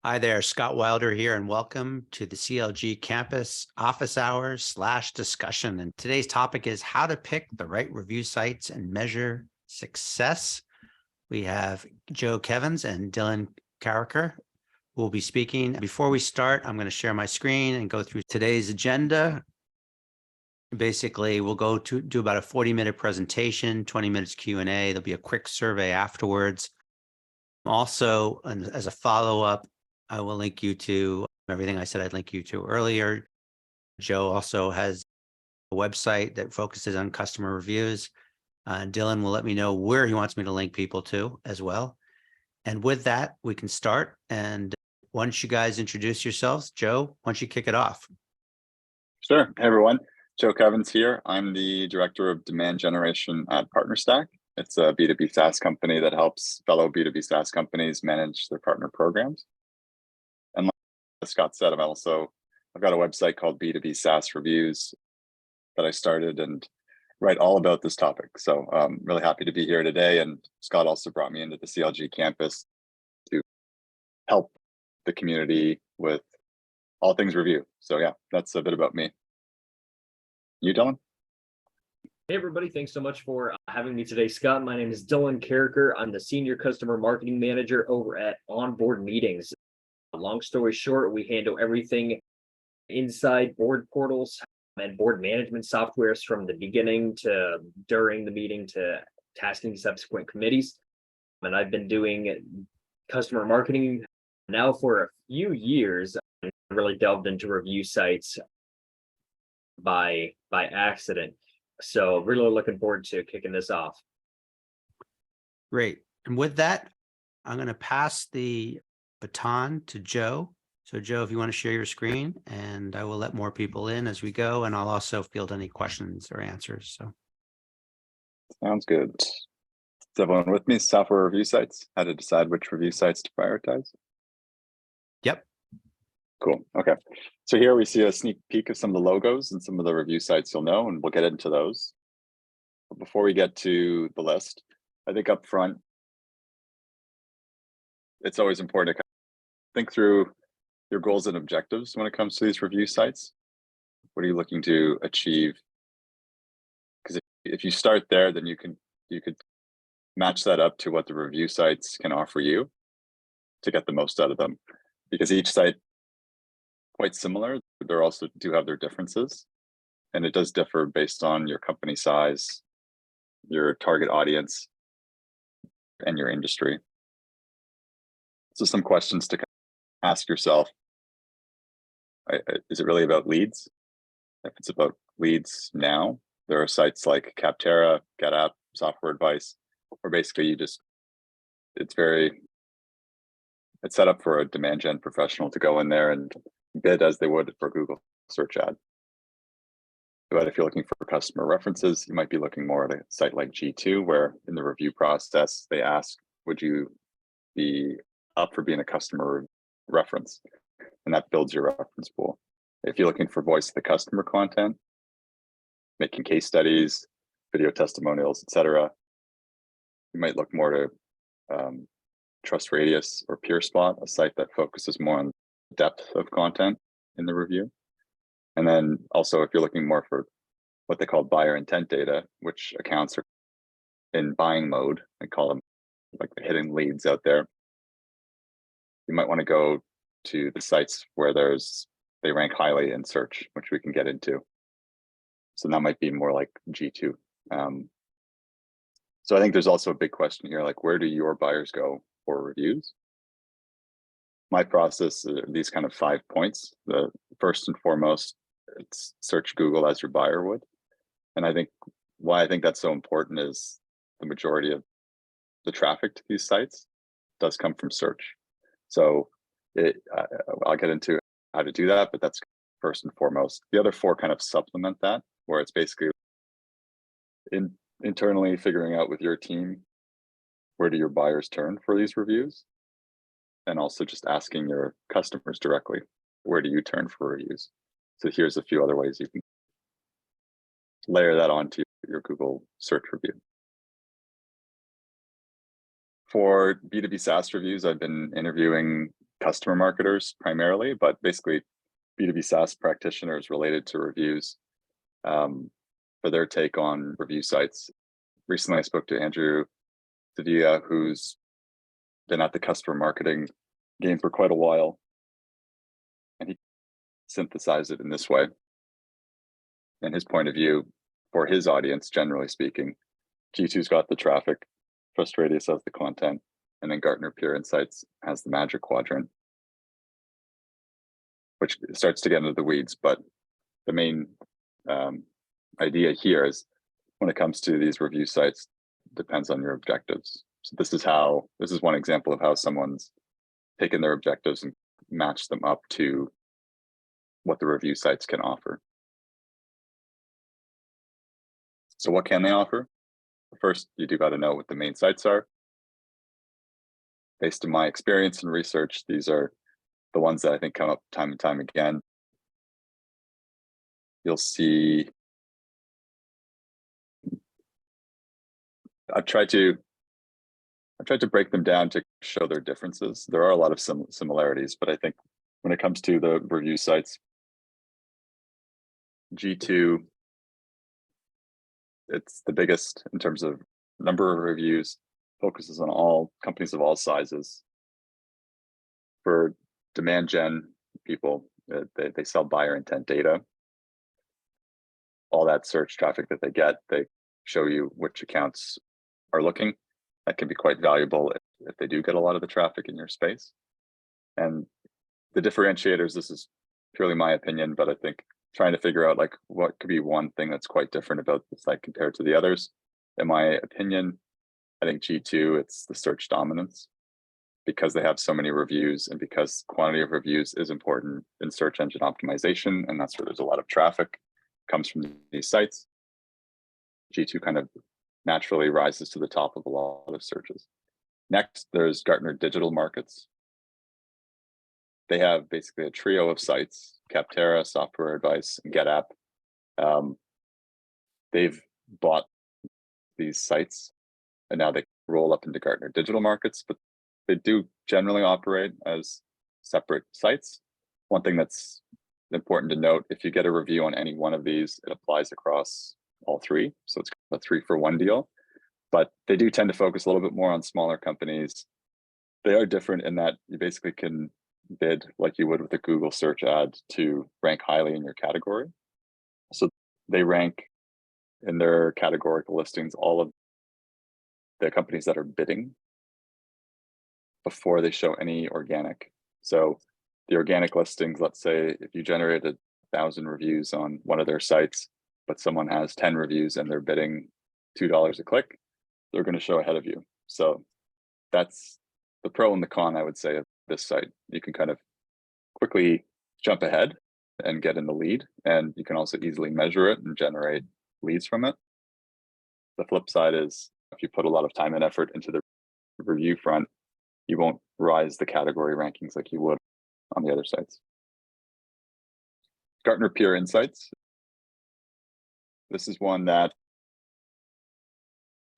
Hi there, Scott Wilder here, and welcome to the CLG campus office hours / discussion. And today's topic is how to pick the right review sites and measure success. We have Joe Kevens and Dylan Careker who will be speaking. Before we start, I'm going to share my screen and go through today's agenda. Basically, we'll go to do about a 40-minute presentation, 20 minutes Q&A. There'll be a quick survey afterwards. Also, and as a follow-up, I will link you to everything I said I'd link you to earlier. Joe also has a website that focuses on customer reviews. Dylan will let me know where he wants me to link people to as well. And with that, we can start. And once you guys introduce yourselves, Joe, why don't you kick it off? Sure. Hey, everyone. Joe Kevens here. I'm the Director of Demand Generation at PartnerStack. It's a B2B SaaS company that helps fellow B2B SaaS companies manage their partner programs. And like Scott said, I've got a website called B2B SaaS Reviews that I started and write all about this topic. So I'm really happy to be here today. And Scott also brought me into the CLG campus to help the community with all things review. So yeah, that's a bit about me. You, Dylan? Hey, everybody. Thanks so much for having me today, Scott. My name is Dylan Careker. I'm the Senior Customer Marketing Manager over at Onboard Meetings. Long story short, we handle everything inside board portals and board management softwares from the beginning to during the meeting to tasking subsequent committees. And I've been doing customer marketing now for a few years. I really delved into review sites by accident. So really looking forward to kicking this off. Great. And with that, I'm going to pass the baton to Joe. So Joe, if you want to share your screen, and I will let more people in as we go, and I'll also field any questions or answers. So Sounds good. Is everyone with me? Software review sites, how to decide which review sites to prioritize? Yep. Cool. Okay. So here we see a sneak peek of some of the logos and some of the review sites you'll know, and we'll get into those. But before we get to the list, I think up front, it's always important to think through your goals and objectives when it comes to these review sites. What are you looking to achieve? Because if you start there, then you could match that up to what the review sites can offer you to get the most out of them. Because each site quite similar, they also do have their differences, and it does differ based on your company size, your target audience, and your industry. So some questions to ask yourself. Is it really about leads? If it's about leads now, there are sites like Capterra, GetApp, Software Advice, where basically it's set up for a demand gen professional to go in there and bid as they would for Google search ad. But if you're looking for customer references, you might be looking more at a site like G2, where in the review process, they ask, would you be up for being a customer reference? And that builds your reference pool. If you're looking for voice of the customer content, making case studies, video testimonials, etc., you might look more to Trust Radius or PeerSpot, a site that focuses more on depth of content in the review. And then also, if you're looking more for what they call buyer intent data, which accounts are in buying mode, I call them like the hidden leads out there, you might want to go to the sites where they rank highly in search, which we can get into. So that might be more like G2. So I think there's also a big question here, like where do your buyers go for reviews? My process, these kind of 5 points. The first and foremost, it's search Google as your buyer would. And I think why I think that's so important is the majority of the traffic to these sites does come from search. So I'll get into how to do that, but that's first and foremost. The other 4 kind of supplement that, where it's basically internally figuring out with your team, where do your buyers turn for these reviews? And also just asking your customers directly, where do you turn for reviews? So here's a few other ways you can layer that onto your Google search review. For B2B SaaS reviews, I've been interviewing customer marketers primarily, but basically B2B SaaS practitioners related to reviews for their take on review sites. Recently, I spoke to Andrew Sevilla, who's been at the customer marketing game for quite a while, and he synthesized it in this way. And his point of view for his audience, generally speaking, G2's got the traffic, Trust Radius has the content, and then Gartner Peer Insights has the Magic Quadrant, which starts to get into the weeds. But the main idea here is when it comes to these review sites, depends on your objectives. So this is one example of how someone's taken their objectives and matched them up to what the review sites can offer. So what can they offer? First, you do got to know what the main sites are. Based on my experience and research, these are the ones that I think come up time and time again. You'll see, I've tried to break them down to show their differences. There are a lot of similarities, but I think when it comes to the review sites, G2, it's the biggest in terms of number of reviews, focuses on all companies of all sizes. For demand gen people, they sell buyer intent data. All that search traffic that they get, they show you which accounts are looking. That can be quite valuable if they do get a lot of the traffic in your space. And the differentiators, this is purely my opinion, but I think trying to figure out like what could be one thing that's quite different about the site compared to the others. In my opinion, I think G2, it's the search dominance, because they have so many reviews and because quantity of reviews is important in search engine optimization. And that's where there's a lot of traffic comes from these sites. G2 kind of naturally rises to the top of a lot of searches. Next, there's Gartner Digital Markets. They have basically a trio of sites: Capterra, Software Advice, and GetApp. They've bought these sites and now they roll up into Gartner Digital Markets, but they do generally operate as separate sites. One thing that's important to note, if you get a review on any one of these, it applies across all three. So it's a 3-for-1 deal, but they do tend to focus a little bit more on smaller companies. They are different in that you basically can bid like you would with a Google search ad to rank highly in your category. So they rank in their categorical listings all of the companies that are bidding before they show any organic. So the organic listings, let's say if you generated 1,000 reviews on one of their sites, but someone has 10 reviews and they're bidding $2 a click, they're going to show ahead of you. So that's the pro and the con, I would say, of this site. You can kind of quickly jump ahead and get in the lead, and you can also easily measure it and generate leads from it. The flip side is if you put a lot of time and effort into the review front, you won't rise the category rankings like you would on the other sites. Gartner Peer Insights. This is one that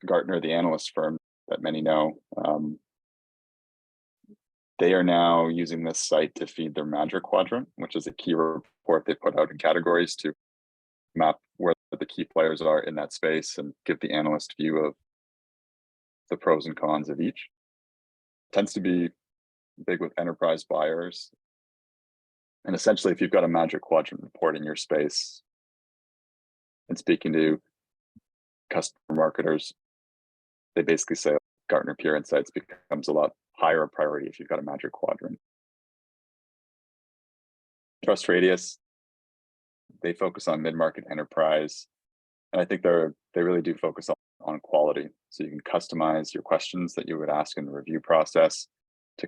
Gartner, the analyst firm that many know, they are now using this site to feed their Magic Quadrant, which is a key report they put out in categories to map where the key players are in that space and give the analyst view of the pros and cons of each. Tends to be big with enterprise buyers. And essentially, if you've got a Magic Quadrant report in your space and speaking to customer marketers, they basically say Gartner Peer Insights becomes a lot higher priority if you've got a Magic Quadrant. Trust Radius, they focus on mid-market enterprise. And I think they really do focus on quality. So you can customize your questions that you would ask in the review process to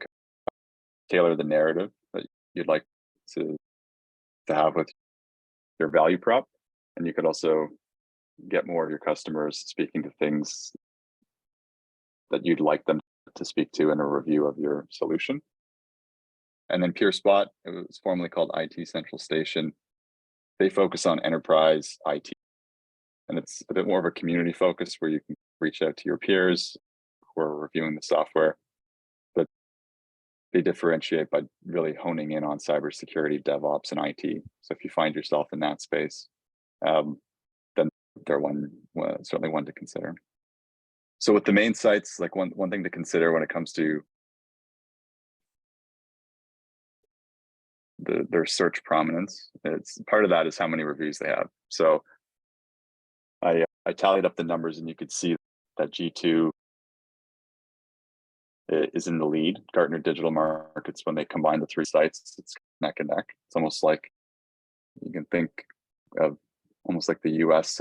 tailor the narrative that you'd like to have with your value prop. And you could also get more of your customers speaking to things that you'd like them to speak to in a review of your solution. And then PeerSpot, it was formerly called IT Central Station. They focus on enterprise IT. And it's a bit more of a community focus where you can reach out to your peers who are reviewing the software. But they differentiate by really honing in on cybersecurity, DevOps, and IT. So if you find yourself in that space, then they're certainly one to consider. So with the main sites, like one thing to consider when it comes to their search prominence, it's part of that is how many reviews they have. So I tallied up the numbers, and you could see that G2 is in the lead. Gartner Digital Markets, when they combine the three sites, it's neck and neck. It's almost like you can think of almost like the US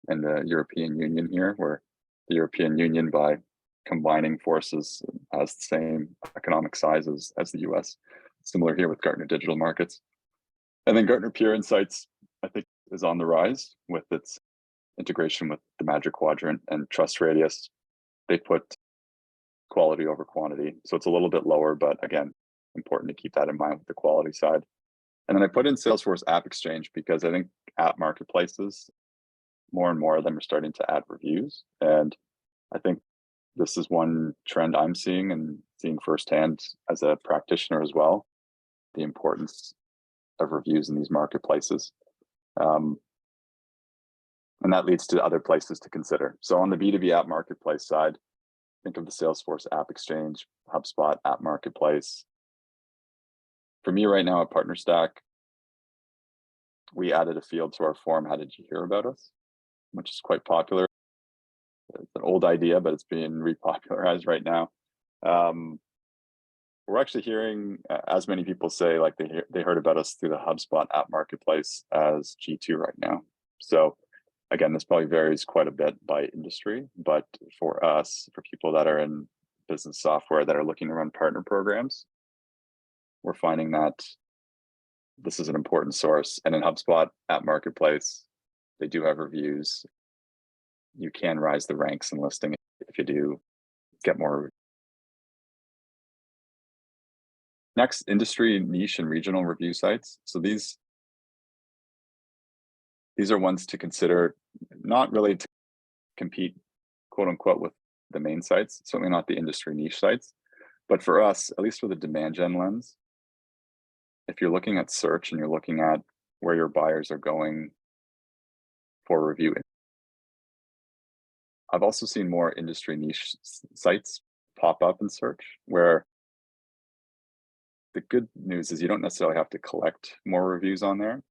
and the European Union here, where the European Union, by combining forces, has the same economic size as the US. Similar here with Gartner Digital Markets. And then Gartner Peer Insights, I think, is on the rise with its integration with the Magic Quadrant and Trust Radius. They put quality over quantity. So it's a little bit lower, but again, important to keep that in mind with the quality side. And then I put in Salesforce App Exchange because I think app marketplaces, more and more of them are starting to add reviews. And I think this is one trend I'm seeing and seeing firsthand as a practitioner as well, the importance of reviews in these marketplaces. And that leads to other places to consider. So on the B2B app marketplace side, think of the Salesforce App Exchange, HubSpot App Marketplace. For me right now at PartnerStack, we added a field to our form, how did you hear about us? Which is quite popular. It's an old idea, but it's being repopularized right now. We're actually hearing as many people say like they heard about us through the HubSpot App Marketplace as G2 right now. So again, this probably varies quite a bit by industry, but for us, for people that are in business software that are looking to run partner programs, we're finding that this is an important source. And in HubSpot App Marketplace, they do have reviews. You can rise the ranks in listing if you do get more. Next, industry, niche, and regional review sites. So these are ones to consider, not really to compete, quote unquote, with the main sites, certainly not the industry niche sites. But for us, at least with a demand gen lens, if you're looking at search and you're looking at where your buyers are going for review, I've also seen more industry niche sites pop up in search, where the good news is you don't necessarily have to collect more reviews on there,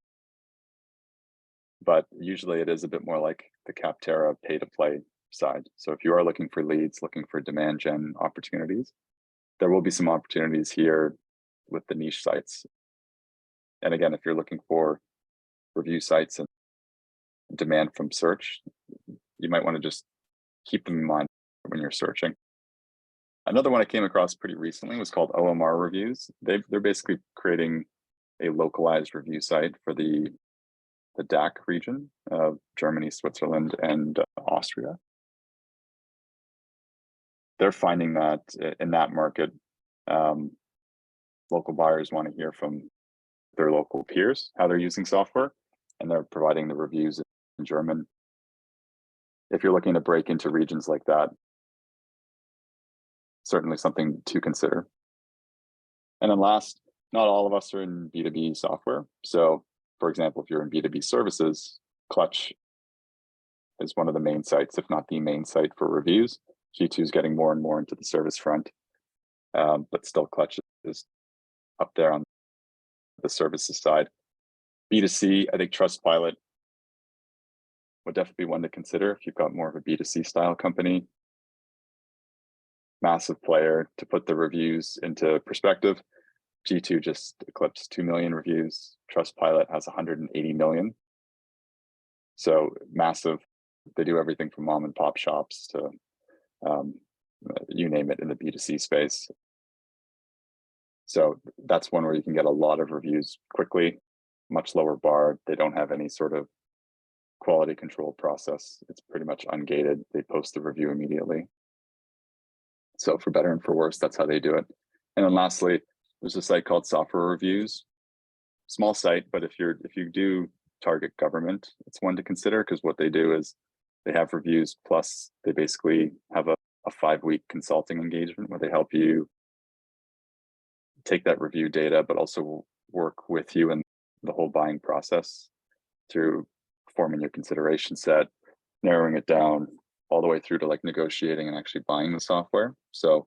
but usually it is a bit more like the Capterra pay to play side. So if you are looking for leads, looking for demand gen opportunities, there will be some opportunities here with the niche sites. And again, if you're looking for review sites and demand from search, you might want to just keep them in mind when you're searching. Another one I came across pretty recently was called OMR Reviews. They're basically creating a localized review site for the DACH region of Germany, Switzerland, and Austria. They're finding that in that market, local buyers want to hear from their local peers how they're using software, and they're providing the reviews in German. If you're looking to break into regions like that, certainly something to consider. And then last, not all of us are in B2B software. So for example, if you're in B2B services, Clutch is one of the main sites, if not the main site for reviews. G2 is getting more and more into the service front, but still Clutch is up there on the services side. B2C, I think Trustpilot would definitely be one to consider if you've got more of a B2C style company. Massive player. To put the reviews into perspective, G2 just eclipsed 2 million reviews. Trustpilot has 180 million. So massive. They do everything from mom and pop shops to you name it in the B2C space. So that's one where you can get a lot of reviews quickly, much lower bar. They don't have any sort of quality control process. It's pretty much ungated. They post the review immediately. So for better and for worse, that's how they do it. And then lastly, there's a site called Software Reviews. Small site, but if you do target government, it's one to consider, because what they do is they have reviews, plus they basically have a 5-week consulting engagement where they help you take that review data, but also work with you in the whole buying process through forming your consideration set, narrowing it down all the way through to like negotiating and actually buying the software. So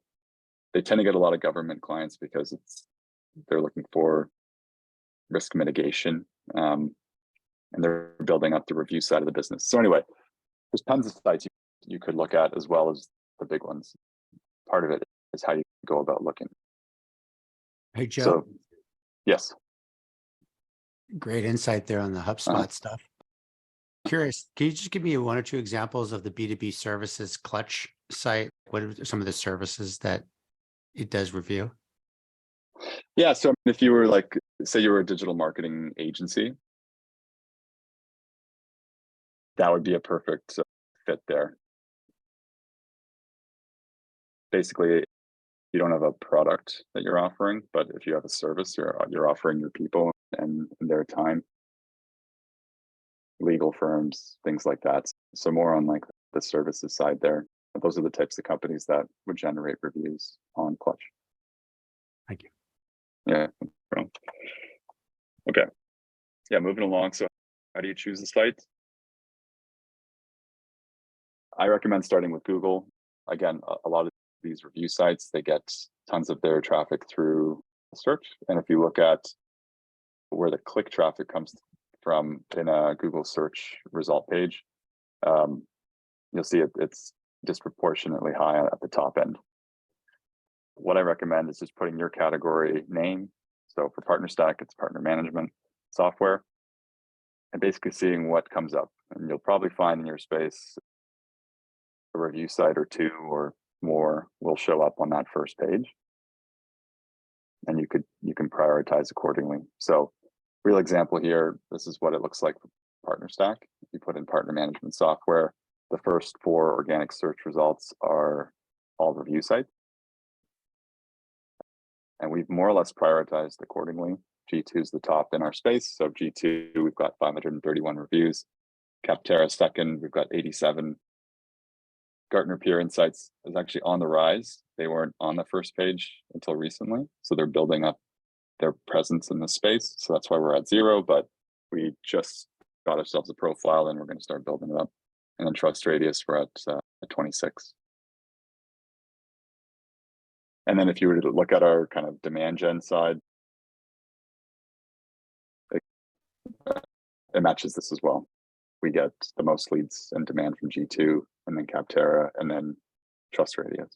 they tend to get a lot of government clients because they're looking for risk mitigation, and they're building up the review side of the business. So anyway, there's tons of sites you could look at as well as the big ones. Part of it is how you go about looking. Hey, Joe. So, yes. Great insight there on the HubSpot stuff. Curious, can you just give me one or two examples of the B2B services Clutch site? What are some of the services that it does review? Yeah, so if you were like, say you were a digital marketing agency, that would be a perfect fit there. Basically, you don't have a product that you're offering, but if you have a service, you're offering your people and their time, legal firms, things like that. So more on like the services side there. Those are the types of companies that would generate reviews on Clutch. Thank you. Yeah. Okay. Yeah, moving along. So how do you choose the site? I recommend starting with Google. Again, a lot of these review sites, they get tons of their traffic through search. And if you look at where the click traffic comes from in a Google search result page, you'll see it's disproportionately high at the top end. What I recommend is just putting your category name. So for PartnerStack, it's partner management software, and basically seeing what comes up. And you'll probably find in your space a review site or two or more will show up on that first page, and you can prioritize accordingly. So real example here, this is what it looks like for PartnerStack. If you put in partner management software, the first 4 organic search results are all review sites, and we've more or less prioritized accordingly. G2 is the top in our space, so G2 we've got 531 reviews. Capterra second, we've got 87. Gartner Peer Insights is actually on the rise. They weren't on the first page until recently, so they're building up their presence in the space. So that's why we're at 0, but we just got ourselves a profile and we're going to start building it up. And then Trust Radius, we're at 26. And then if you were to look at our kind of demand gen side, it matches this as well. We get the most leads and demand from G2, and then Capterra, and then Trust Radius.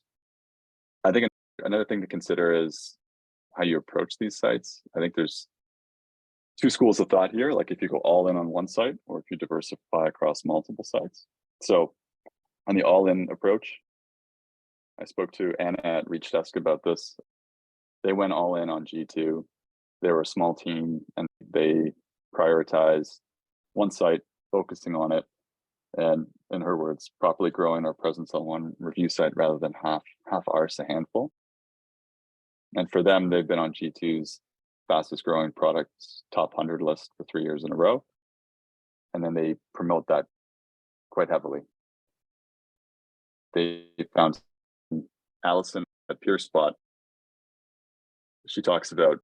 I think another thing to consider is how you approach these sites. I think there's 2 schools of thought here, like if you go all in on one site or if you diversify across multiple sites. So on the all-in approach, I spoke to Anna at Reach Desk about this. They went all in on G2. They were a small team and they prioritized one site, focusing on it, and in her words, properly growing our presence on one review site rather than half ours, a handful. And for them, they've been on G2's fastest growing products top 100 list for 3 years in a row. And then they promote that quite heavily. They found Allison at PeerSpot. She talks about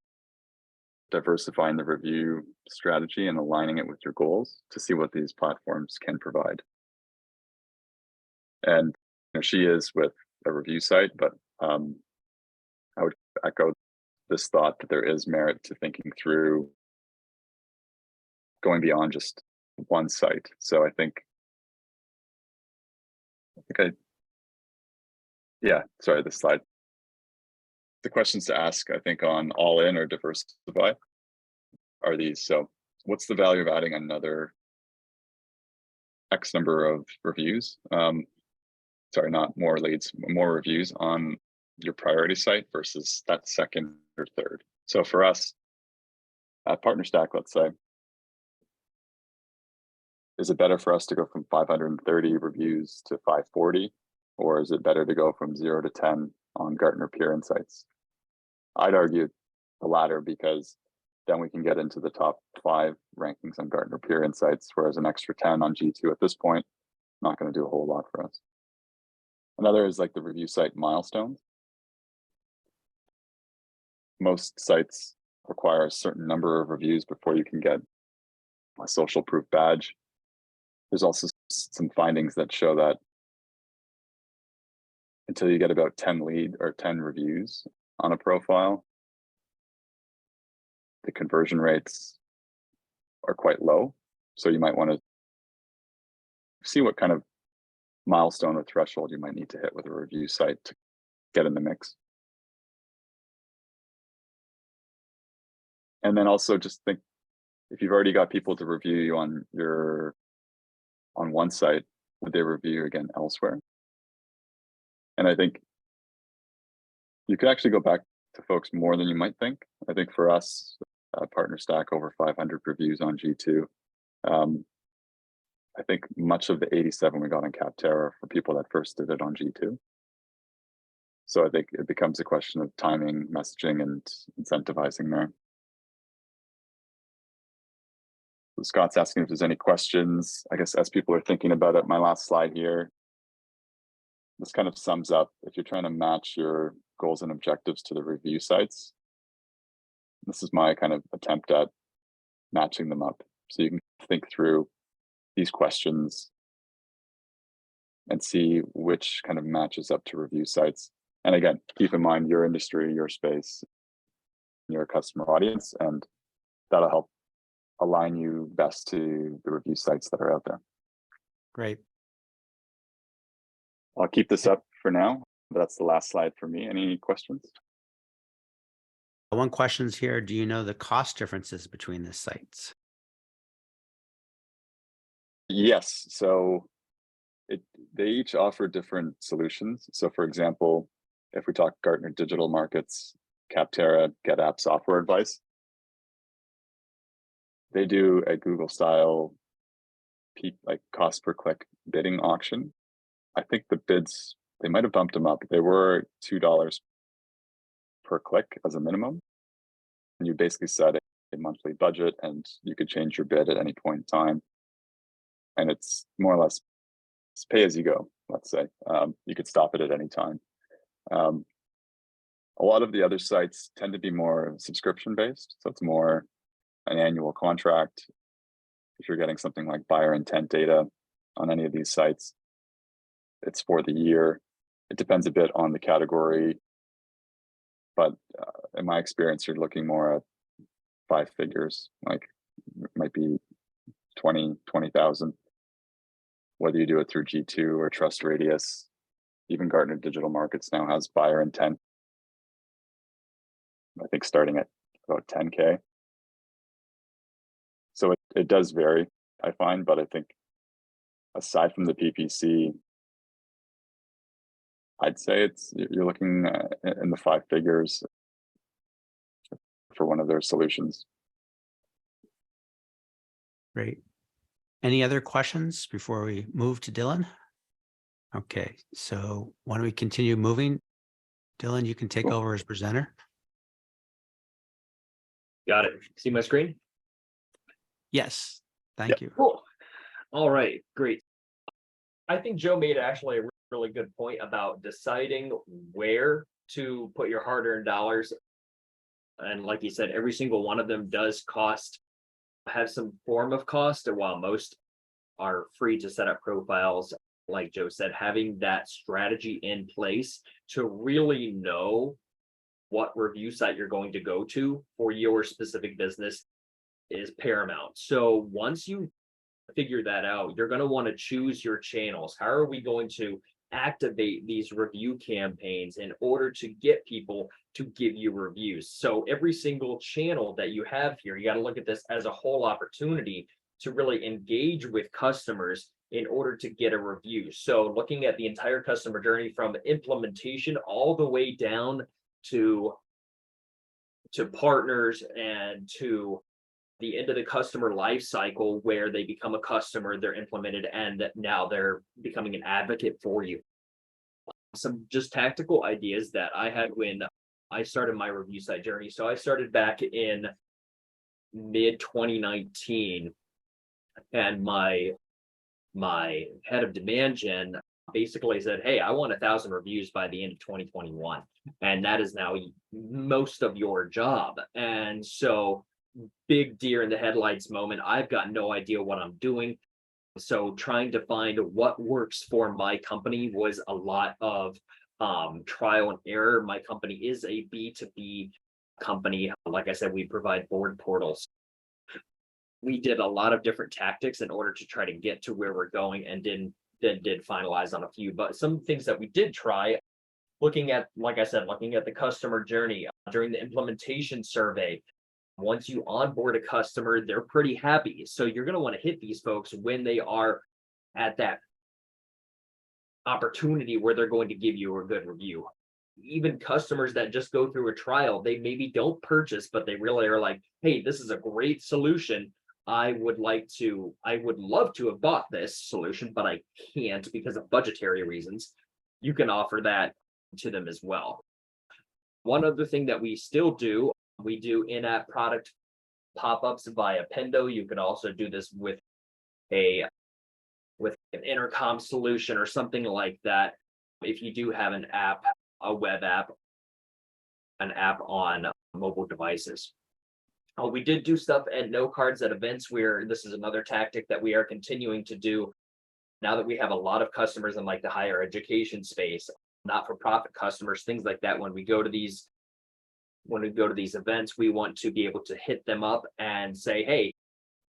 diversifying the review strategy and aligning it with your goals to see what these platforms can provide. And she is with a review site, but I would echo this thought that there is merit to thinking through going beyond just one site. So I think this slide. The questions to ask, I think, on all in or diversify are these. So what's the value of adding another X number of reviews? Sorry, not more leads, more reviews on your priority site versus that second or third. So for us at PartnerStack, let's say, is it better for us to go from 530 reviews to 540? Or is it better to go from 0 to 10 on Gartner Peer Insights? I'd argue the latter, because then we can get into the top 5 rankings on Gartner Peer Insights, whereas an extra 10 on G2 at this point, not going to do a whole lot for us. Another is like the review site milestones. most sites require a certain number of reviews before you can get a social proof badge. There's also some findings that show that until you get about 10 reviews on a profile, the conversion rates are quite low. So you might want to see what kind of milestone or threshold you might need to hit with a review site to get in the mix. And then also just think, if you've already got people to review you on one site, would they review you again elsewhere? And I think you could actually go back to folks more than you might think. I think for us, Partner Stack, over 500 reviews on G2. I think much of the 87 we got on Capterra for people that first did it on G2. So I think it becomes a question of timing, messaging, and incentivizing there. So Scott's asking if there's any questions. I guess as people are thinking about it, my last slide here, this kind of sums up, if you're trying to match your goals and objectives to the review sites, this is my kind of attempt at matching them up. So you can think through these questions and see which kind of matches up to review sites. And again, keep in mind your industry, your space, your customer audience, and that'll help align you best to the review sites that are out there. Great. I'll keep this up for now, but that's the last slide for me. Any questions? One question's here. Do you know the cost differences between the sites? Yes. So they each offer different solutions. So for example, if we talk Gartner Digital Markets, Capterra, GetApp Software Advice, they do a Google style like cost per click bidding auction. I think the bids, they might have bumped them up. They were $2 per click as a minimum. And you basically set a monthly budget and you could change your bid at any point in time. And it's more or less it's pay as you go, let's say. You could stop it at any time. A lot of the other sites tend to be more subscription based. So it's more an annual contract. If you're getting something like buyer intent data on any of these sites, it's for the year. It depends a bit on the category, but in my experience, you're looking more at 5 figures, like it might be 20,000, whether you do it through G2 or Trust Radius. Even Gartner Digital Markets now has buyer intent, I think starting at about 10K. So it does vary, I find, but I think aside from the PPC, I'd say you're looking in the 5 figures for one of their solutions. Great. Any other questions before we move to Dylan? Okay, so why don't we continue moving? Dylan, you can take over as presenter. Got it. See my screen? Yes, thank you. Cool. All right, great. I think Joe made actually a really good point about deciding where to put your hard-earned dollars. And like you said, every single one of them does have some form of cost, and while most are free to set up profiles, like Joe said, having that strategy in place to really know what review site you're going to go to for your specific business is paramount. So once you figure that out, you're going to want to choose your channels. How are we going to activate these review campaigns in order to get people to give you reviews? So every single channel that you have here, you got to look at this as a whole opportunity to really engage with customers in order to get a review. So looking at the entire customer journey from implementation all the way down to partners and to the end of the customer life cycle where they become a customer, they're implemented, and now they're becoming an advocate for you. Some just tactical ideas that I had when I started my review site journey. So I started back in mid 2019, and my head of demand gen basically said, hey, I want 1,000 reviews by the end of 2021. And that is now most of your job. And so big deer in the headlights moment. I've got no idea what I'm doing. So trying to find what works for my company was a lot of trial and error. My company is a B2B company. Like I said, we provide board portals. We did a lot of different tactics in order to try to get to where we're going, and did finalize on a few. But some things that we did try, looking at, like I said, looking at the customer journey during the implementation survey. Once you onboard a customer, they're pretty happy. So you're going to want to hit these folks when they are at that opportunity where they're going to give you a good review. Even customers that just go through a trial, they maybe don't purchase, but they really are like, hey, this is a great solution. I would love to have bought this solution, but I can't because of budgetary reasons. You can offer that to them as well. One other thing that we still do, we do in-app product pop-ups via Pendo. You can also do this with an intercom solution or something like that. If you do have an app, a web app, an app on mobile devices. We did do stuff at no cards at events, where this is another tactic that we are continuing to do now that we have a lot of customers in like the higher education space, not-for-profit customers, things like that. When we go to these events, we want to be able to hit them up and say, hey,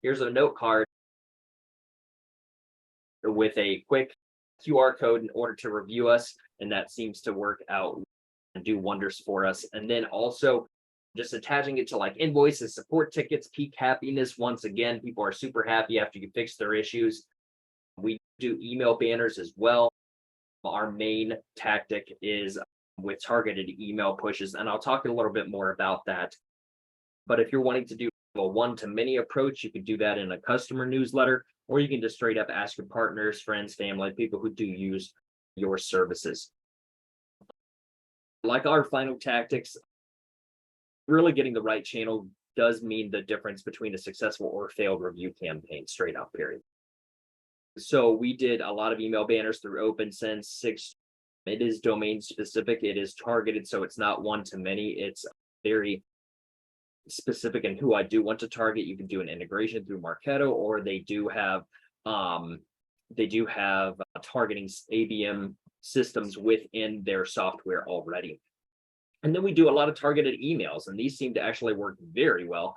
here's a note card with a quick QR code in order to review us. And that seems to work out and do wonders for us. And then also just attaching it to like invoices, support tickets, peak happiness. Once again, people are super happy after you fix their issues. We do email banners as well. Our main tactic is with targeted email pushes, and I'll talk a little bit more about that. But if you're wanting to do a one-to-many approach, you can do that in a customer newsletter, or you can just straight up ask your partners, friends, family, people who do use your services. Like our final tactics, really getting the right channel does mean the difference between a successful or failed review campaign, straight up, period. So we did a lot of email banners through OpenSense. It is domain specific. It is targeted, so it's not one-to-many. It's very specific in who I do want to target. You can do an integration through Marketo, or they do have targeting ABM systems within their software already. And then we do a lot of targeted emails, and these seem to actually work very well.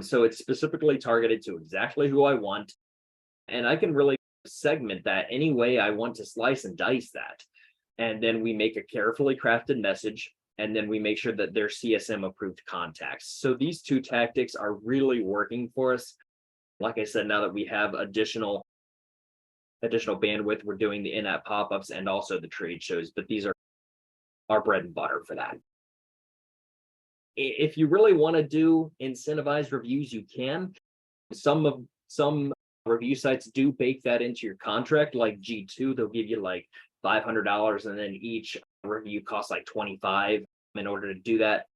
So it's specifically targeted to exactly who I want, and I can really segment that any way I want to slice and dice that. And then we make a carefully crafted message, and then we make sure that they're CSM approved contacts. So these two tactics are really working for us. Like I said, now that we have additional bandwidth, we're doing the in-app pop-ups and also the trade shows, but these are our bread and butter for that. If you really want to do incentivized reviews, you can. Some review sites do bake that into your contract, like G2. They'll give you like $500, and then each review costs like $25 in order to do that.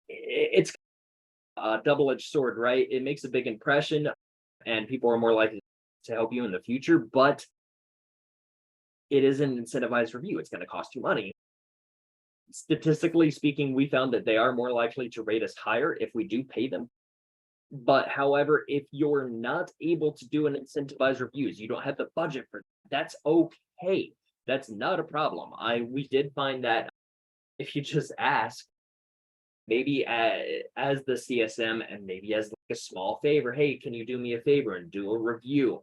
It's a double-edged sword, right? It makes a big impression, and people are more likely to help you in the future, but it is an incentivized review. It's going to cost you money. Statistically speaking, we found that they are more likely to rate us higher if we do pay them. But however, if you're not able to do an incentivized reviews, you don't have the budget for that, that's okay. That's not a problem. We did find that if you just ask, maybe as the CSM, and maybe as like a small favor, hey, can you do me a favor and do a review?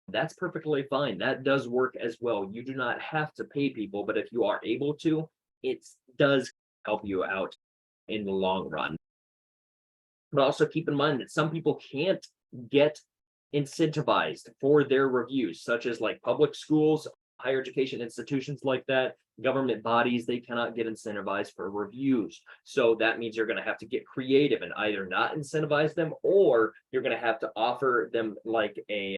That's perfectly fine. That does work as well. You do not have to pay people, but if you are able to, it does help you out in the long run. But also keep in mind that some people can't get incentivized for their reviews, such as like public schools, higher education institutions like that, government bodies, they cannot get incentivized for reviews. So that means you're going to have to get creative and either not incentivize them, or you're going to have to offer them like a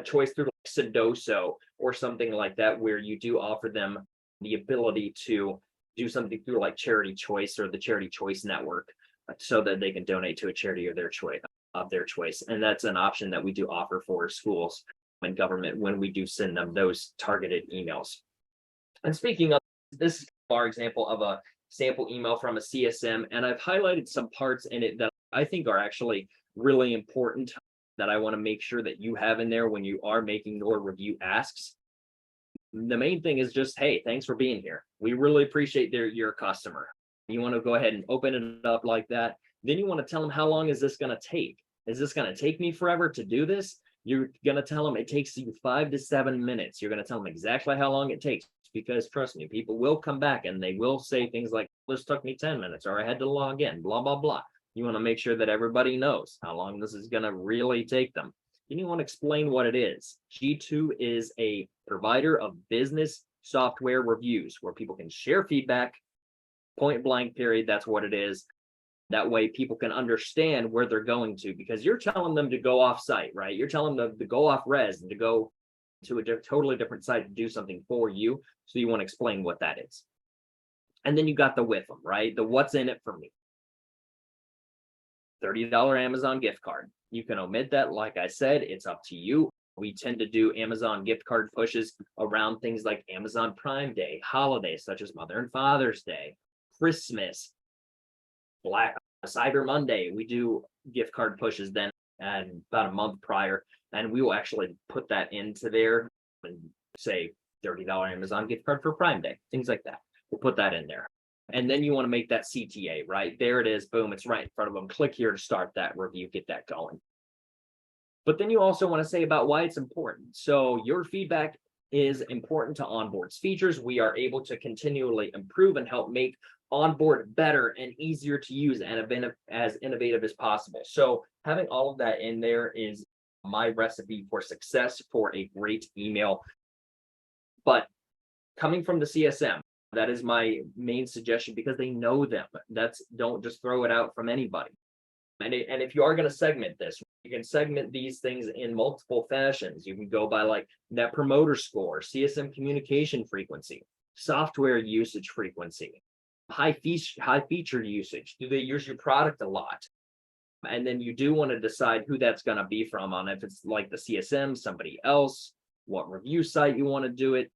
choice through like Sudoso or something like that, where you do offer them the ability to do something through like Charity Choice or the Charity Choice Network, so that they can donate to a charity of their choice. And that's an option that we do offer for schools. and government when we do send them those targeted emails. And speaking of, this is our example of a sample email from a CSM, and I've highlighted some parts in it that I think are actually really important that I want to make sure that you have in there when you are making your review asks. The main thing is just, hey, thanks for being here. We really appreciate you're a customer. You want to go ahead and open it up like that. Then you want to tell them, how long is this going to take? Is this going to take me forever to do this? You're going to tell them it takes you 5 to 7 minutes. You're going to tell them exactly how long it takes, because trust me, people will come back and they will say things like, this took me 10 minutes, or I had to log in, blah, blah, blah. You want to make sure that everybody knows how long this is going to really take them. Then you want to explain what it is. G2 is a provider of business software reviews where people can share feedback, point blank period. That's what it is. That way people can understand where they're going to, because you're telling them to go off site, right? You're telling them to go off res and to go to a totally different site to do something for you. So you want to explain what that is. And then you got the with them, right? The what's in it for me. $30 Amazon gift card. You can omit that. Like I said, it's up to you. We tend to do Amazon gift card pushes around things like Amazon Prime Day, holidays such as Mother and Father's Day, Christmas, Black Cyber Monday. We do gift card pushes then, and about a month prior, and we will actually put that into there and say $30 Amazon gift card for Prime Day, things like that. We'll put that in there. And then you want to make that CTA, right? There it is. Boom. It's right in front of them. Click here to start that review, get that going. But then you also want to say about why it's important. So your feedback is important to Onboard's features. We are able to continually improve and help make Onboard better and easier to use and as innovative as possible. So having all of that in there is my recipe for success for a great email. But coming from the CSM, that is my main suggestion, because they know them. Don't just throw it out from anybody. And if you are going to segment this, you can segment these things in multiple fashions. You can go by like net promoter score, CSM communication frequency, software usage frequency, high feature usage. Do they use your product a lot? And then you do want to decide who that's going to be from, on if it's like the CSM, somebody else, what review site you want to do it.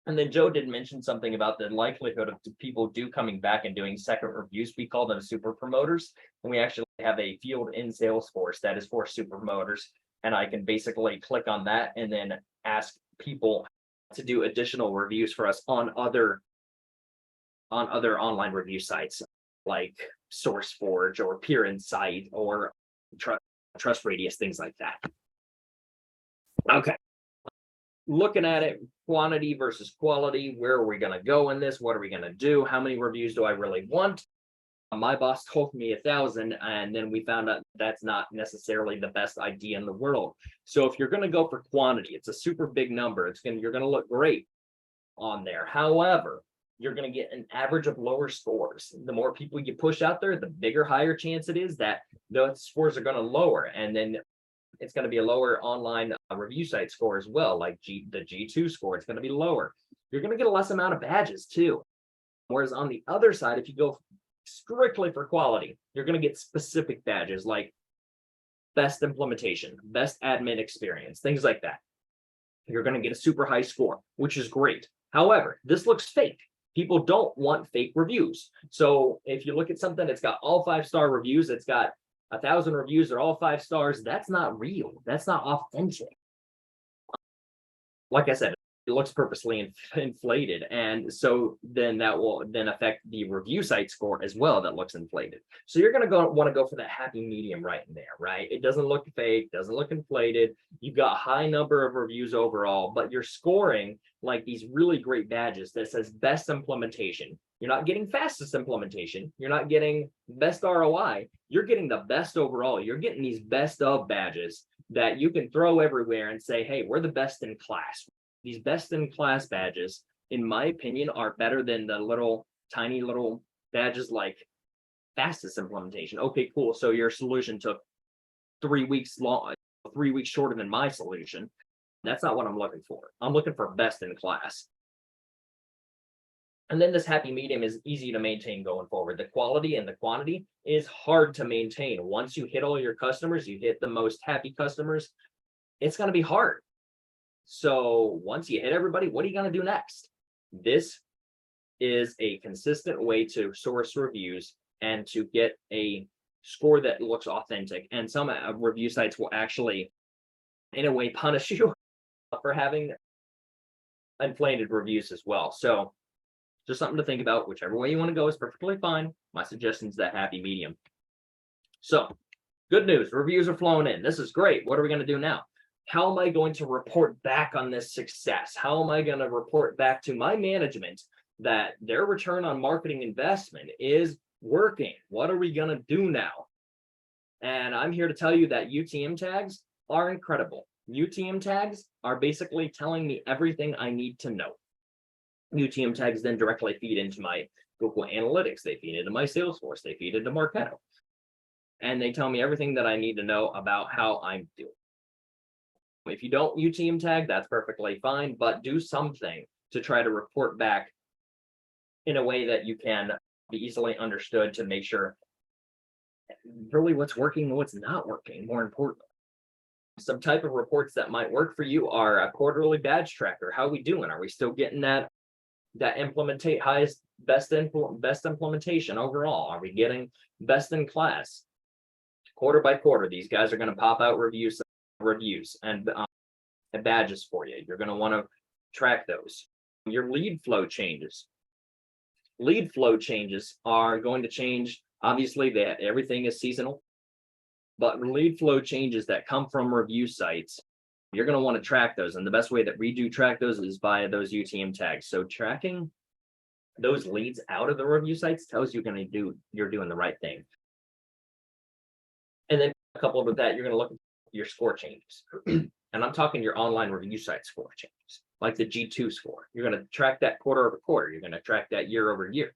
And then Joe did mention something about the likelihood of people coming back and doing second reviews. We call them super promoters. And we actually have a field in Salesforce that is for super promoters. And I can basically click on that and then ask people to do additional reviews for us on other online review sites like SourceForge or Peer Insight or Trust Radius, things like that. Okay. Looking at it, quantity versus quality, where are we going to go in this? What are we going to do? How many reviews do I really want? My boss told me 1,000, and then we found out that's not necessarily the best idea in the world. So if you're going to go for quantity, it's a super big number. You're going to look great on there. However, you're going to get an average of lower scores. The more people you push out there, the higher chance it is that those scores are going to lower. And then it's going to be a lower online review site score as well, like the G2 score. It's going to be lower. You're going to get a less amount of badges too. Whereas on the other side, if you go strictly for quality, you're going to get specific badges like best implementation, best admin experience, things like that. You're going to get a super high score, which is great. However, this looks fake. People don't want fake reviews. So if you look at something that's got all 5-star reviews, it's got 1,000 reviews, they're all 5 stars. That's not real. That's not authentic. Like I said, it looks purposely inflated. And so then that will then affect the review site score as well that looks inflated. So you're going to want to go for that happy medium right in there, right? It doesn't look fake, doesn't look inflated. You've got a high number of reviews overall, but you're scoring like these really great badges that says best implementation. You're not getting fastest implementation. You're not getting best ROI. You're getting the best overall. You're getting these best of badges that you can throw everywhere and say, hey, we're the best in class. These best in class badges, in my opinion, are better than the tiny little badges like fastest implementation. Okay, cool. So your solution took 3 weeks long, 3 weeks shorter than my solution. That's not what I'm looking for. I'm looking for best in class. And then this happy medium is easy to maintain going forward. The quality and the quantity is hard to maintain. Once you hit all your customers, you hit the most happy customers, it's going to be hard. So once you hit everybody, what are you going to do next? This is a consistent way to source reviews and to get a score that looks authentic. And some review sites will actually, in a way, punish you for having inflated reviews as well. So just something to think about. Whichever way you want to go is perfectly fine. My suggestion is that happy medium. So good news, reviews are flowing in. This is great. What are we going to do now? How am I going to report back on this success? How am I going to report back to my management that their return on marketing investment is working? What are we going to do now? And I'm here to tell you that UTM tags are incredible. UTM tags are basically telling me everything I need to know. UTM tags then directly feed into my Google Analytics. They feed into my Salesforce. They feed into Marketo. And they tell me everything that I need to know about how I'm doing. If you don't UTM tag, that's perfectly fine, but do something to try to report back in a way that you can be easily understood to make sure really what's working and what's not working, more importantly. Some type of reports that might work for you are a quarterly badge tracker. How are we doing? Are we still getting that best implementation overall? Are we getting best in class? Quarter by quarter, these guys are going to pop out reviews and badges for you. You're going to want to track those. Your lead flow changes. Lead flow changes are going to change. Obviously, that everything is seasonal, but lead flow changes that come from review sites, you're going to want to track those. And the best way that we do track those is via those UTM tags. So tracking those leads out of the review sites tells you you're doing the right thing. And then coupled with that, you're going to look at your score changes. And I'm talking your online review site score changes, like the G2 score. You're going to track that quarter over quarter. You're going to track that year over year.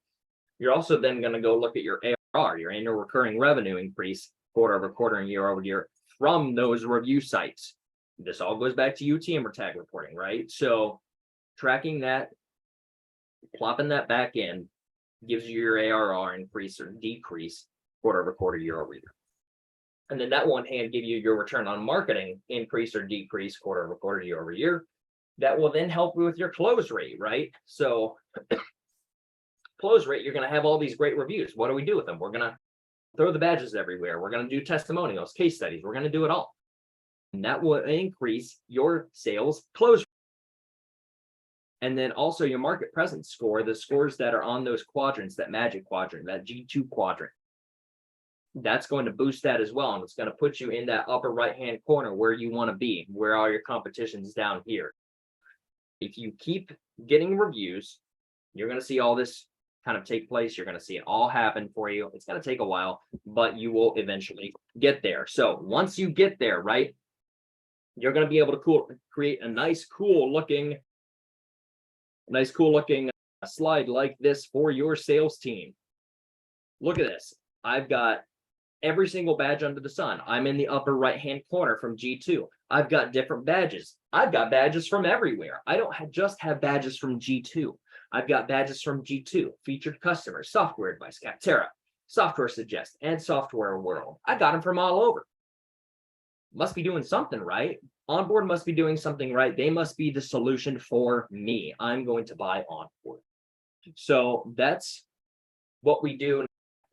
You're also then going to go look at your ARR, your annual recurring revenue increase, quarter over quarter and year over year from those review sites. This all goes back to UTM or tag reporting, right? So tracking that, plopping that back in, gives you your ARR increase or decrease quarter over quarter, year over year. And then that one hand give you your return on marketing increase or decrease quarter over quarter, year over year. That will then help you with your close rate, right? So close rate, you're going to have all these great reviews. What do we do with them? We're going to throw the badges everywhere. We're going to do testimonials, case studies. We're going to do it all. And that will increase your sales close rate. And then also your market presence score, the scores that are on those quadrants, that magic quadrant, that G2 quadrant. That's going to boost that as well. And it's going to put you in that upper right-hand corner where you want to be, where all your competition's down here. If you keep getting reviews, you're going to see all this kind of take place. You're going to see it all happen for you. It's going to take a while, but you will eventually get there. So once you get there, right, you're going to be able to create a nice, cool looking slide like this for your sales team. Look at this. I've got every single badge under the sun. I'm in the upper right-hand corner from G2. I've got different badges. I've got badges from everywhere. I don't just have badges from G2. I've got badges from G2, featured customers, software advice, Capterra, software suggest, and software world. I got them from all over. Must be doing something right. Onboard must be doing something right. They must be the solution for me. I'm going to buy Onboard. So that's what we do.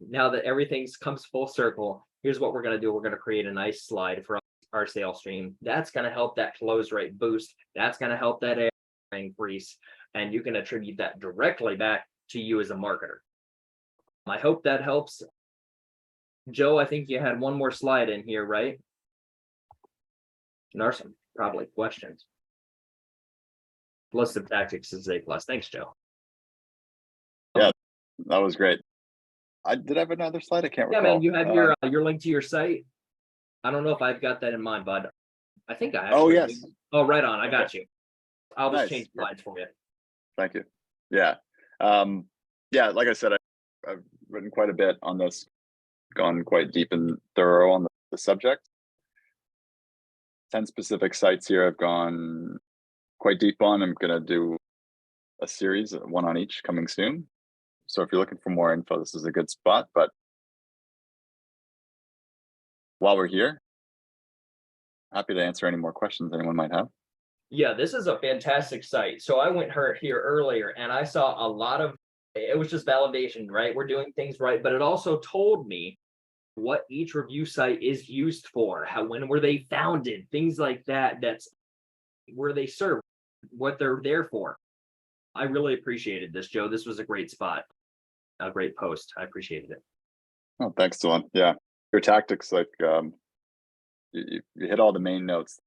Now that everything comes full circle, here's what we're going to do. We're going to create a nice slide for our sales stream. That's going to help that close rate boost. That's going to help that ARR increase. And you can attribute that directly back to you as a marketer. I hope that helps. Joe, I think you had one more slide in here, right? And there are some probably questions. List of tactics is A+. Thanks, Joe. Yeah, that was great. Did I have another slide? I can't recall. Yeah, man, you have your link to your site. I don't know if I've got that in mind, bud. I think I have. Oh, yes. Oh, right on. I got you. I'll just Nice. change slides for you. Thank you. Yeah. Yeah, like I said, I've written quite a bit on this, gone quite deep and thorough on the subject. 10 specific sites here I've gone quite deep on. I'm going to do a series, one on each, coming soon. So if you're looking for more info, this is a good spot. But while we're here, happy to answer any more questions anyone might have. Yeah, this is a fantastic site. So I went here earlier and I saw a lot of, it was just validation, right? We're doing things right, but it also told me what each review site is used for, when were they founded, things like that. That's where they serve, what they're there for. I really appreciated this, Joe. This was a great spot, a great post. I appreciated it. Oh, thanks, Dylan. Yeah, your tactics, like you hit all the main notes.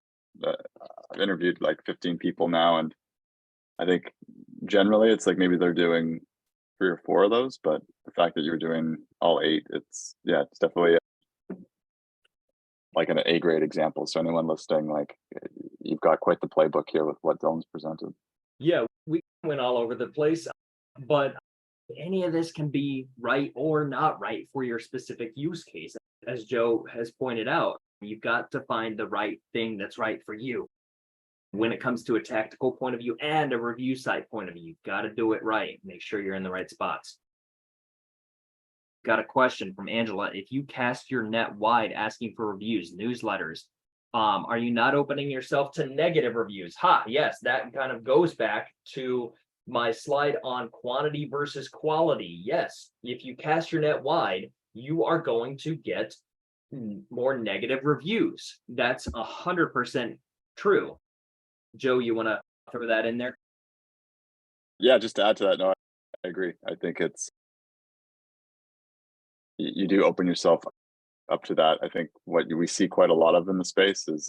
I've interviewed like 15 people now, and I think generally it's like maybe they're doing 3 or 4 of those, but the fact that you're doing all 8, it's definitely like an A grade example. So anyone listening, like you've got quite the playbook here with what Dylan's presented. Yeah, we went all over the place, but any of this can be right or not right for your specific use case. As Joe has pointed out, you've got to find the right thing that's right for you. When it comes to a tactical point of view and a review site point of view, you've got to do it right. Make sure you're in the right spots. Got a question from Angela. If you cast your net wide asking for reviews, newsletters, are you not opening yourself to negative reviews? Yes, that kind of goes back to my slide on quantity versus quality. Yes, if you cast your net wide, you are going to get more negative reviews. That's 100% true. Joe, you want to throw that in there? Yeah, just to add to that, no, I agree. I think it's you do open yourself up to that. I think what we see quite a lot of in the space is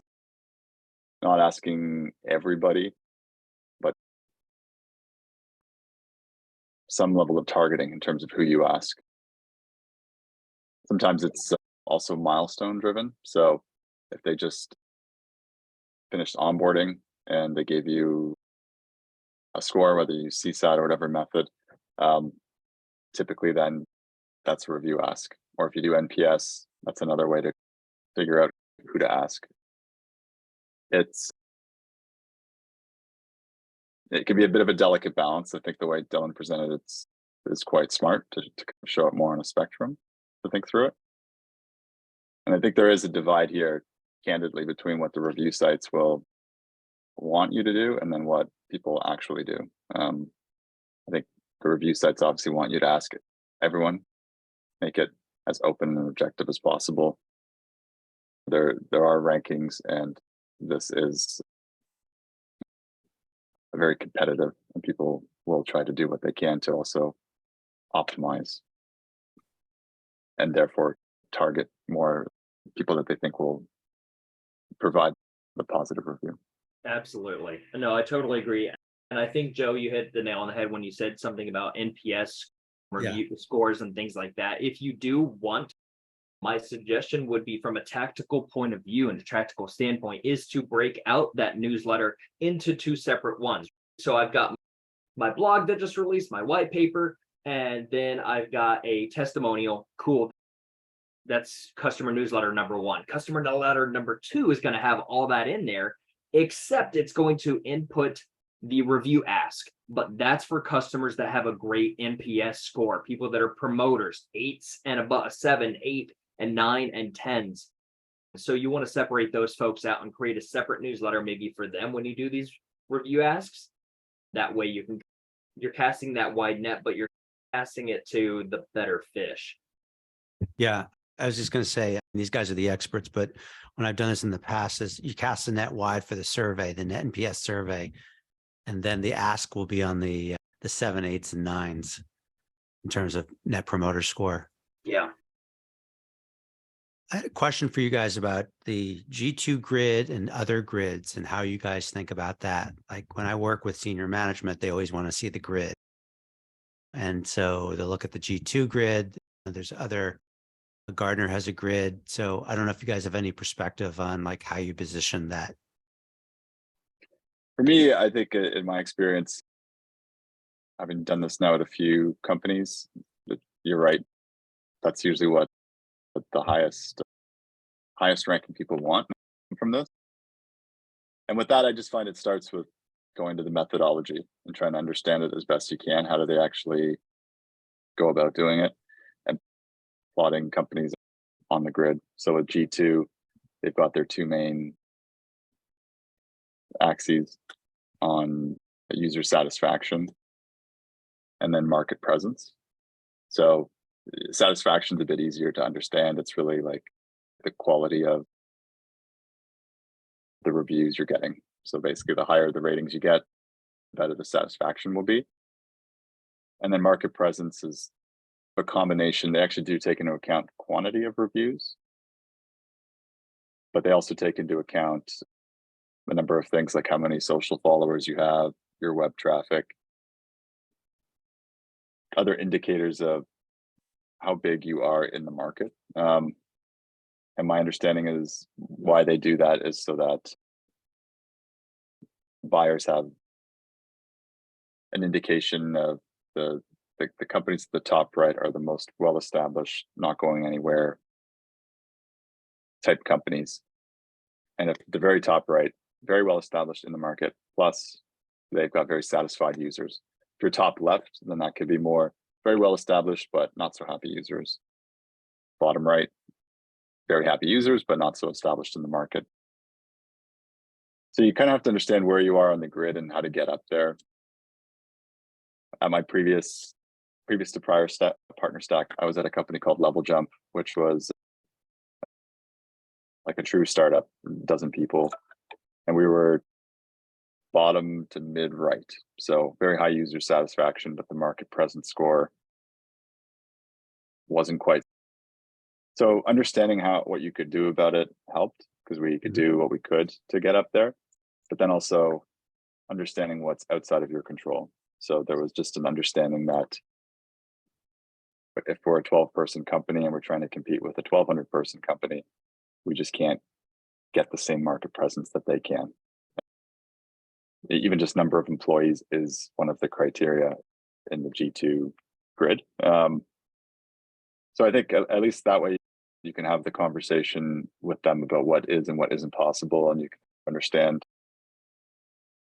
not asking everybody, but some level of targeting in terms of who you ask. Sometimes it's also milestone driven. So if they just finished onboarding and they gave you a score, whether you CSAT or whatever method, typically then that's a review ask. Or if you do NPS, that's another way to figure out who to ask. It can be a bit of a delicate balance. I think the way Dylan presented it is quite smart to show it more on a spectrum to think through it. And I think there is a divide here, candidly, between what the review sites will want you to do and then what people actually do. I think the review sites obviously want you to ask everyone, make it as open and objective as possible. There are rankings, and this is very competitive, and people will try to do what they can to also optimize and therefore target more people that they think will provide the positive review. Absolutely. No, I totally agree. And I think, Joe, you hit the nail on the head when you said something about NPS review scores and things like that. If you do want, my suggestion would be from a tactical point of view and a tactical standpoint is to break out that newsletter into 2 separate ones. So I've got my blog that just released, my white paper, and then I've got a testimonial. Cool. That's customer newsletter number 1. Customer newsletter number 2 is going to have all that in there, except it's going to input the review ask. But that's for customers that have a great NPS score, people that are promoters, 8s and above, 7, 8, and 9 and 10s. So you want to separate those folks out and create a separate newsletter maybe for them when you do these review asks. That way you're casting that wide net, but you're casting it to the better fish. Yeah, I was just going to say, these guys are the experts, but when I've done this in the past is you cast the net wide for the survey, the net NPS survey, and then the ask will be on the 7, 8s, and 9s in terms of net promoter score. Yeah. I had a question for you guys about the G2 grid and other grids and how you guys think about that. Like when I work with senior management, they always want to see the grid. And so they'll look at the G2 grid. There's other, Gartner has a grid. So I don't know if you guys have any perspective on like how you position that. For me, I think in my experience, having done this now at a few companies, you're right. That's usually what the highest ranking people want from this. And with that, I just find it starts with going to the methodology and trying to understand it as best you can. How do they actually go about doing it? And plotting companies on the grid. So with G2, they've got their 2 main axes on user satisfaction and then market presence. So satisfaction is a bit easier to understand. It's really like the quality of the reviews you're getting. So basically, the higher the ratings you get, the better the satisfaction will be. And then market presence is a combination. They actually do take into account quantity of reviews, but they also take into account a number of things like how many social followers you have, your web traffic, other indicators of how big you are in the market. And my understanding is why they do that is so that buyers have an indication of the companies at the top right are the most well-established, not going anywhere type companies. And at the very top right, very well established in the market, plus they've got very satisfied users. If you're top left, then that could be more very well established, but not so happy users. Bottom right, very happy users, but not so established in the market. So you kind of have to understand where you are on the grid and how to get up there. At my previous to prior partner stack, I was at a company called Level Jump, which was like a true startup, a dozen people. And we were bottom to mid right. So very high user satisfaction, but the market presence score wasn't quite. So understanding what you could do about it helped, because we could do what we could to get up there, but then also understanding what's outside of your control. So there was just an understanding that if we're a 12-person company and we're trying to compete with a 1,200-person company, we just can't get the same market presence that they can. Even just number of employees is one of the criteria in the G2 grid. So I think at least that way you can have the conversation with them about what is and what isn't possible, and you can understand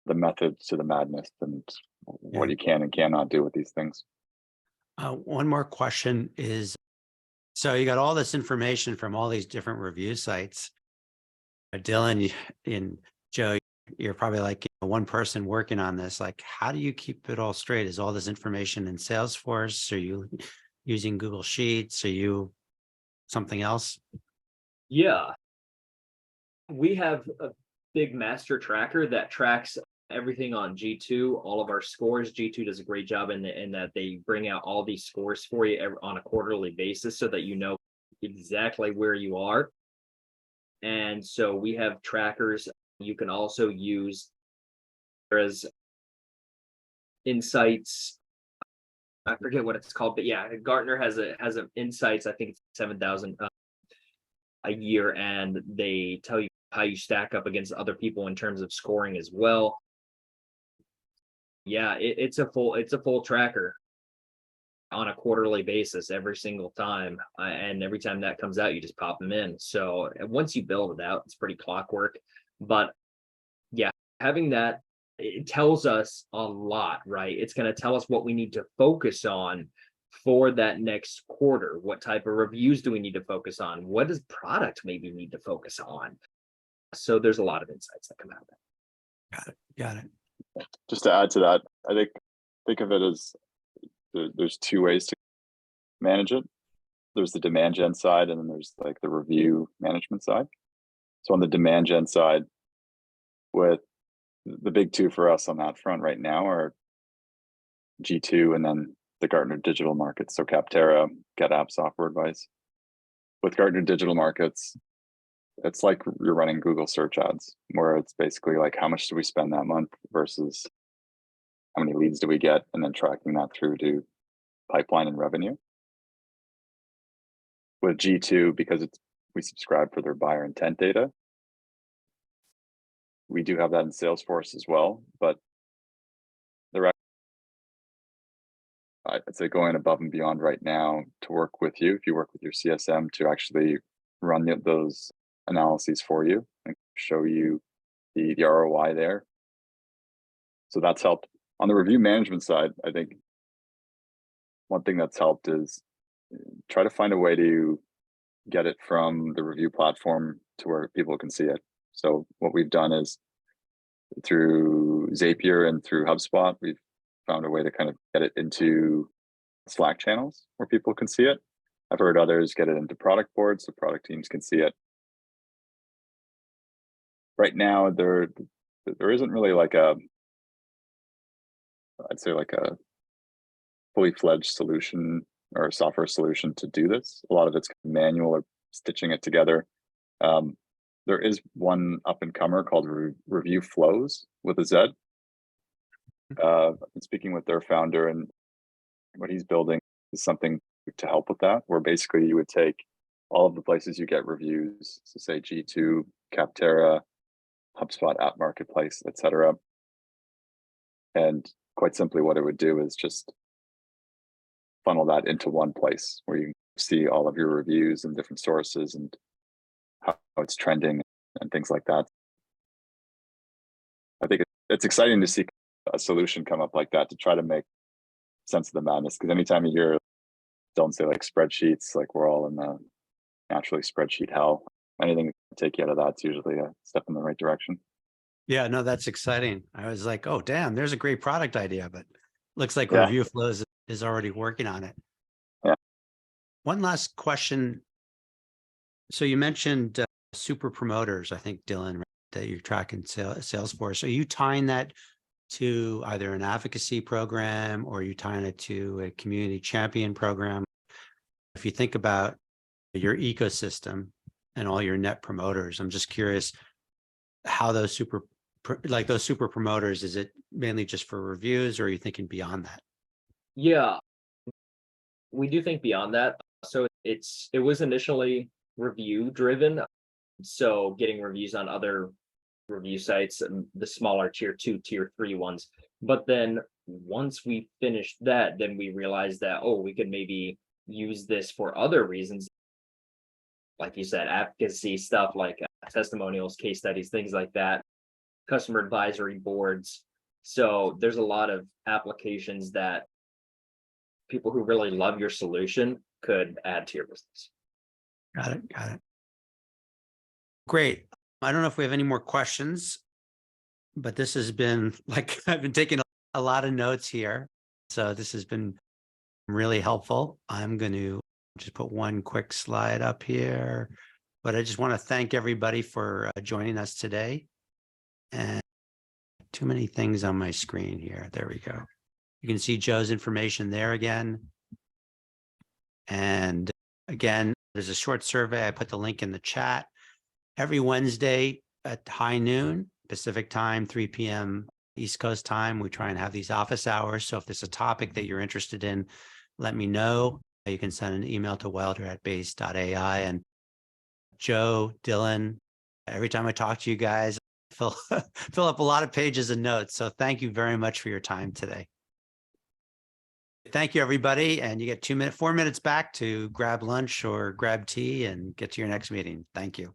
the method to the madness and what you can and cannot do with these things. One more question is, so you got all this information from all these different review sites. Dylan and Joe, you're probably like one person working on this. Like, how do you keep it all straight? Is all this information in Salesforce? Are you using Google Sheets? Are you something else? Yeah. We have a big master tracker that tracks everything on G2, all of our scores. G2 does a great job in that they bring out all these scores for you on a quarterly basis so that you know exactly where you are. And so we have trackers. You can also use as insights. I forget what it's called, but yeah, Gartner has a insights. I think it's 7,000 a year, and they tell you how you stack up against other people in terms of scoring as well. Yeah, it's a full tracker on a quarterly basis every single time, and every time that comes out, you just pop them in. So once you build it out, it's pretty clockwork. But yeah, having that, it tells us a lot, right? It's going to tell us what we need to focus on for that next quarter. What type of reviews do we need to focus on? What does product maybe need to focus on? So there's a lot of insights that come out of that. Got it. Just to add to that, I think of it as there's two ways to manage it. There's the demand gen side, and then there's like the review management side. So on the demand gen side, with the big two for us on that front right now are G2 and then the Gartner digital markets. So Capterra, GetApp, Software Advice. With Gartner digital markets, it's like you're running Google search ads, where it's basically like how much do we spend that month versus how many leads do we get, and then tracking that through to pipeline and revenue. With G2, because we subscribe for their buyer intent data, we do have that in Salesforce as well, but I'd say going above and beyond right now to work with you, if you work with your CSM, to actually run those analyses for you and show you the ROI there. So that's helped. On the review management side, I think one thing that's helped is try to find a way to get it from the review platform to where people can see it. So what we've done is through Zapier and through HubSpot, we've found a way to kind of get it into Slack channels where people can see it. I've heard others get it into product boards so product teams can see it. Right now, there isn't really like I'd say like a fully fledged solution or a software solution to do this. A lot of it's manual or stitching it together. There is one up and comer called Review Flows with a Z. I've been speaking with their founder, and what he's building is something to help with that, where basically you would take all of the places you get reviews, so say G2, Capterra, HubSpot App Marketplace, etc. And quite simply what it would do is just funnel that into one place where you see all of your reviews and different sources and how it's trending and things like that. I think it's exciting to see a solution come up like that to try to make sense of the madness, because anytime you hear, don't say like spreadsheets, like we're all in the naturally spreadsheet hell, anything to take you out of that's usually a step in the right direction. Yeah, no, that's exciting. I was like, oh, damn, there's a great product idea, but looks like Yeah. Review Flows is already working on it. Yeah. One last question. So you mentioned super promoters, I think, Dylan, right, that you're tracking Salesforce. Are you tying that to either an advocacy program or are you tying it to a community champion program? If you think about your ecosystem and all your net promoters, I'm just curious how those super promoters, is it mainly just for reviews or are you thinking beyond that? Yeah, we do think beyond that. So it was initially review driven. So getting reviews on other review sites and the smaller tier 2, tier 3 ones. But then once we finished that, then we realized that, oh, we could maybe use this for other reasons. Like you said, advocacy stuff like testimonials, case studies, things like that, customer advisory boards. So there's a lot of applications that people who really love your solution could add to your business. Got it. Got it. Great. I don't know if we have any more questions, but this has been like, I've been taking a lot of notes here. So this has been really helpful. I'm going to just put one quick slide up here, but I just want to thank everybody for joining us today. And too many things on my screen here. There we go. You can see Joe's information there again. And again, there's a short survey. I put the link in the chat. Every Wednesday at high noon Pacific time, 3 p.m. East Coast time, we try and have these office hours. So if there's a topic that you're interested in, let me know. You can send an email to wilder@base.ai. And Joe, Dylan, every time I talk to you guys, fill up a lot of pages of notes. So thank you very much for your time today. Thank you, everybody. And you get 4 minutes back to grab lunch or grab tea and get to your next meeting. Thank you.